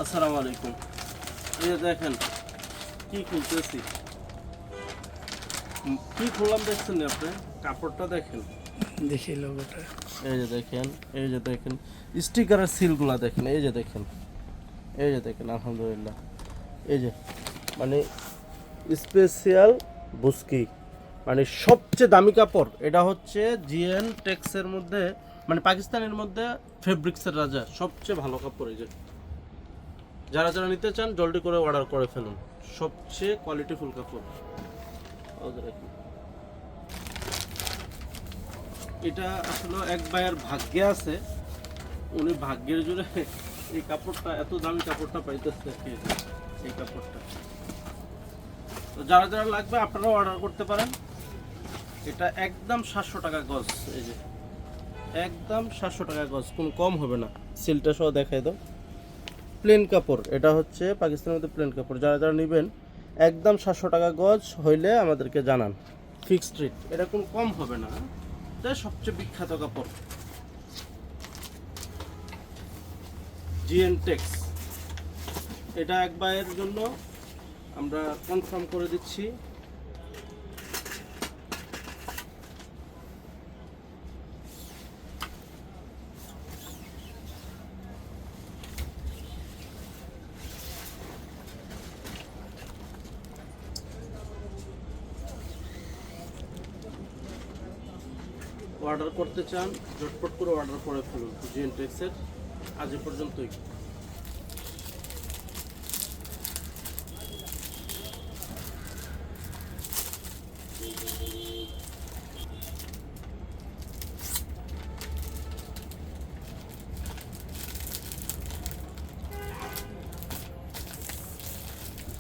আসসালামু আলাইকুম। এই যে দেখেন কি খুলতেছি, কি খুললাম দেখছেন না আপনি? কাপড়টা দেখেন, দেখি লোগোটা। এই যে দেখেন, এই যে দেখেন স্টিকারের সিলগুলা দেখেন, এই যে দেখেন, এই যে দেখেন, আলহামদুলিল্লাহ। এই যে মানে স্পেশাল বুস্কি, মানে সবচেয়ে দামি কাপড়। এটা হচ্ছে জিএন টেক্সের মধ্যে, মানে পাকিস্তানের মধ্যে ফেব্রিক্সের রাজা, সবচেয়ে ভালো কাপড়। এই যে যারা যারা নিতে চান জলদি করে অর্ডার করে ফেলুন, সবচেয়ে কোয়ালিটিফুল কাপড়। এটা আসলে এক ভাইয়ের ভাগ্যে আছে, উনি ভাগ্যের জোরে এই কাপড়টা, এত দামি কাপড়টা পাইতেছে। এই কাপড়টা তো যারা যারা লাগবে আপনারাও অর্ডার করতে পারেন। এটা একদম 700 টাকা গজ। এই যে একদম 700 টাকা গজ, কোনো কম হবে না। সিলটা সহ দেখাই দাও। প্লেন কাপড়, এটা হচ্ছে পাকিস্তানের মধ্যে প্লেন কাপড়। যারা যারা নেবেন একদম 700 টাকা গজ হইলে আমাদেরকে জানান। ফিক্সড রেট, এটা কোনো কম হবে না। এটা সবচেয়ে বিখ্যাত কাপড় জিএন টেক্স। এটা এক বাইয়ের জন্য আমরা কনফার্ম করে দিচ্ছি। অর্ডার করতে চান ঝটপট করে অর্ডার করে ফেলুন জিএন টেক্সের। আজ এ পর্যন্তই।